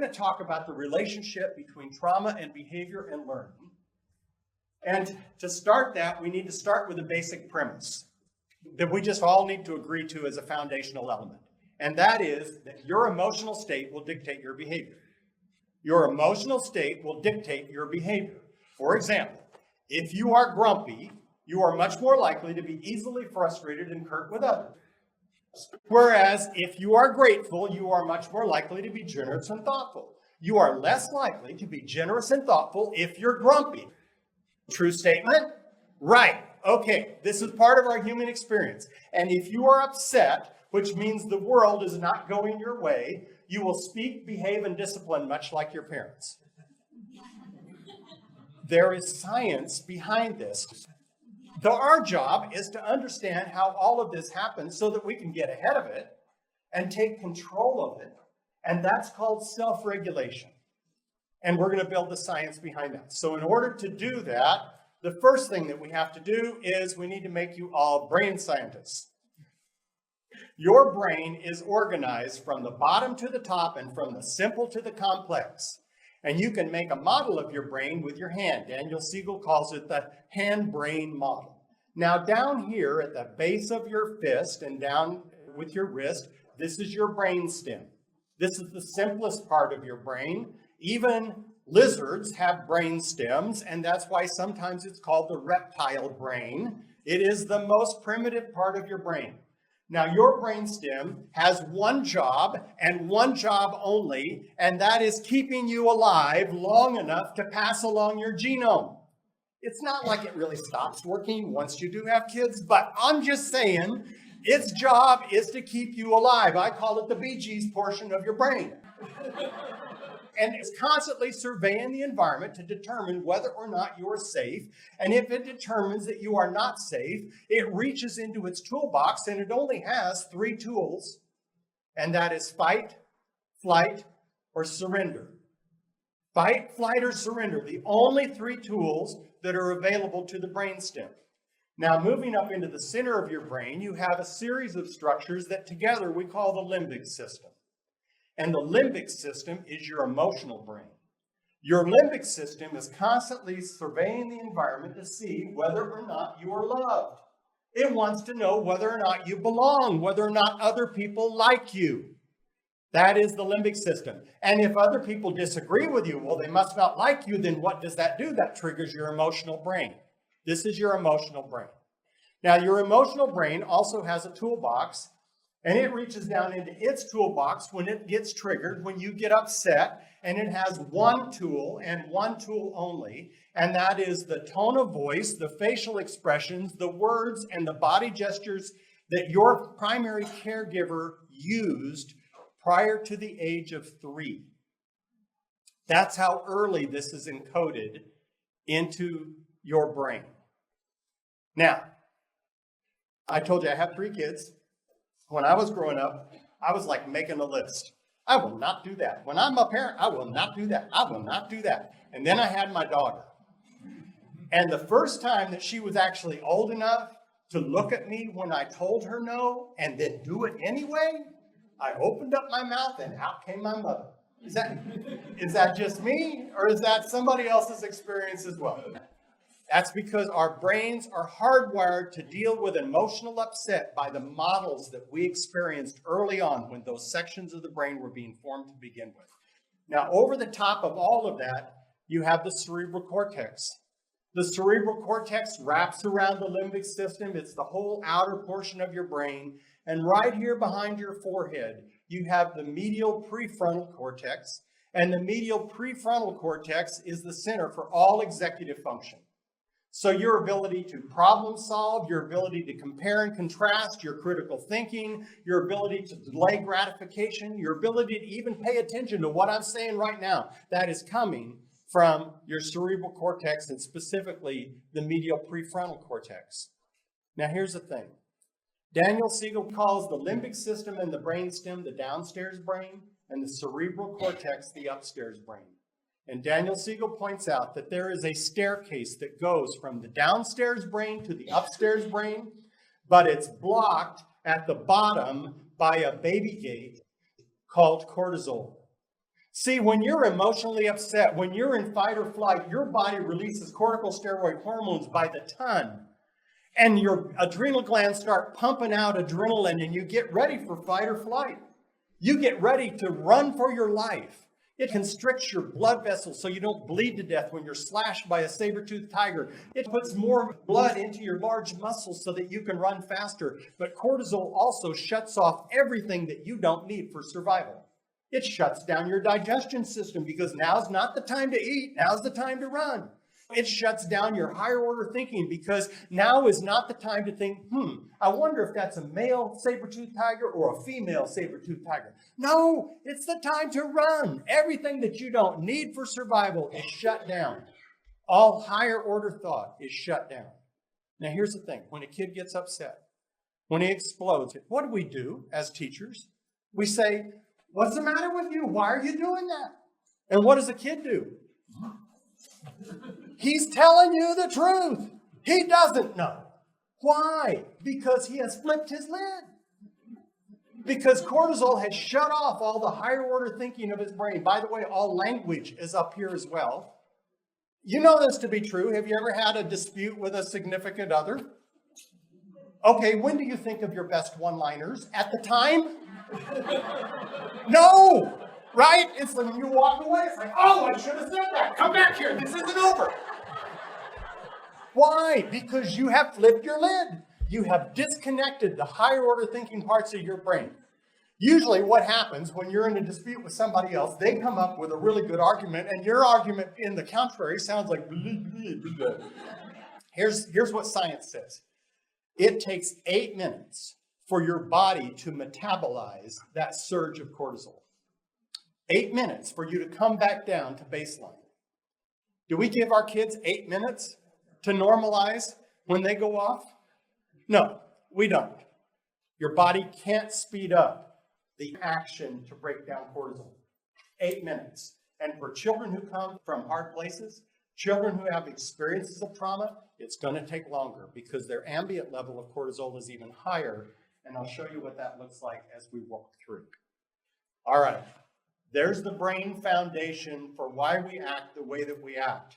going to talk about the relationship between trauma and behavior and learning. And to start that, we need to start with a basic premise that we just all need to agree to as a foundational element. And that is that your emotional state will dictate your behavior. Your emotional state will dictate your behavior. For example, if you are grumpy, you are much more likely to be easily frustrated and curt with others. Whereas if you are grateful, you are much more likely to be generous and thoughtful. You are less likely to be generous and thoughtful if you're grumpy. True statement? Right. Okay, this is part of our human experience. And if you are upset, which means the world is not going your way, you will speak, behave, and discipline much like your parents. There is science behind this. So our job is to understand how all of this happens so that we can get ahead of it and take control of it. And that's called self-regulation. And we're going to build the science behind that. So in order to do that, the first thing that we have to do is we need to make you all brain scientists. Your brain is organized from the bottom to the top and from the simple to the complex. And you can make a model of your brain with your hand. Daniel Siegel calls it the hand-brain model. Now down here at the base of your fist and down with your wrist, this is your brain stem. This is the simplest part of your brain. Even lizards have brain stems, and that's why sometimes it's called the reptile brain. It is the most primitive part of your brain. Now, your brainstem has one job and one job only, and that is keeping you alive long enough to pass along your genome. It's not like it really stops working once you do have kids, but I'm just saying its job is to keep you alive. I call it the Bee Gees portion of your brain. And it's constantly surveying the environment to determine whether or not you're safe. And if it determines that you are not safe, it reaches into its toolbox and it only has 3 tools. And that is fight, flight, or surrender. Fight, flight, or surrender, the only 3 tools that are available to the brainstem. Now, moving up into the center of your brain, you have a series of structures that together we call the limbic system. And the limbic system is your emotional brain. Your limbic system is constantly surveying the environment to see whether or not you are loved. It wants to know whether or not you belong, whether or not other people like you. That is the limbic system. And if other people disagree with you, well, they must not like you, then what does that do? That triggers your emotional brain. This is your emotional brain. Now, your emotional brain also has a toolbox. And it reaches down into its toolbox when it gets triggered, when you get upset, and it has one tool and one tool only, and that is the tone of voice, the facial expressions, the words, and the body gestures that your primary caregiver used prior to the age of 3. That's how early this is encoded into your brain. Now, I told you I have 3 kids. When I was growing up, I was like making a list. I will not do that. When I'm a parent, I will not do that. I will not do that. And then I had my daughter. And the first time that she was actually old enough to look at me when I told her no and then do it anyway, I opened up my mouth and out came my mother. Is that just me, or is that somebody else's experience as well? That's because our brains are hardwired to deal with emotional upset by the models that we experienced early on when those sections of the brain were being formed to begin with. Now, over the top of all of that, you have the cerebral cortex. The cerebral cortex wraps around the limbic system. It's the whole outer portion of your brain. And right here behind your forehead, you have the medial prefrontal cortex. And the medial prefrontal cortex is the center for all executive function. So your ability to problem solve, your ability to compare and contrast, your critical thinking, your ability to delay gratification, your ability to even pay attention to what I'm saying right now, that is coming from your cerebral cortex and specifically the medial prefrontal cortex. Now here's the thing. Daniel Siegel calls the limbic system and the brainstem the downstairs brain and the cerebral cortex the upstairs brain. And Daniel Siegel points out that there is a staircase that goes from the downstairs brain to the upstairs brain, but it's blocked at the bottom by a baby gate called cortisol. See, when you're emotionally upset, when you're in fight or flight, your body releases corticosteroid hormones by the ton. And your adrenal glands start pumping out adrenaline and you get ready for fight or flight. You get ready to run for your life. It constricts your blood vessels so you don't bleed to death when you're slashed by a saber-toothed tiger. It puts more blood into your large muscles so that you can run faster. But cortisol also shuts off everything that you don't need for survival. It shuts down your digestion system because now's not the time to eat, now's the time to run. It shuts down your higher order thinking because now is not the time to think, I wonder if that's a male saber-toothed tiger or a female saber-toothed tiger. No, it's the time to run. Everything that you don't need for survival is shut down. All higher order thought is shut down. Now here's the thing. When a kid gets upset, when he explodes, what do we do as teachers? We say, what's the matter with you? Why are you doing that? And what does the kid do? He's telling you the truth. He doesn't know. Why? Because he has flipped his lid. Because cortisol has shut off all the higher order thinking of his brain. By the way, all language is up here as well. You know this to be true. Have you ever had a dispute with a significant other? Okay, when do you think of your best one-liners? At the time? No! Right? It's when you walk away, it's like, oh, I should have said that. Come back here. This isn't over. Why? Because you have flipped your lid. You have disconnected the higher order thinking parts of your brain. Usually what happens when you're in a dispute with somebody else, they come up with a really good argument, and your argument in the contrary sounds like blah, blah, blah. Here's what science says. It takes 8 minutes for your body to metabolize that surge of cortisol. 8 minutes for you to come back down to baseline. Do we give our kids 8 minutes to normalize when they go off? No, we don't. Your body can't speed up the action to break down cortisol. 8 minutes. And for children who come from hard places, children who have experiences of trauma, it's going to take longer because their ambient level of cortisol is even higher. And I'll show you what that looks like as we walk through. All right. There's the brain foundation for why we act the way that we act.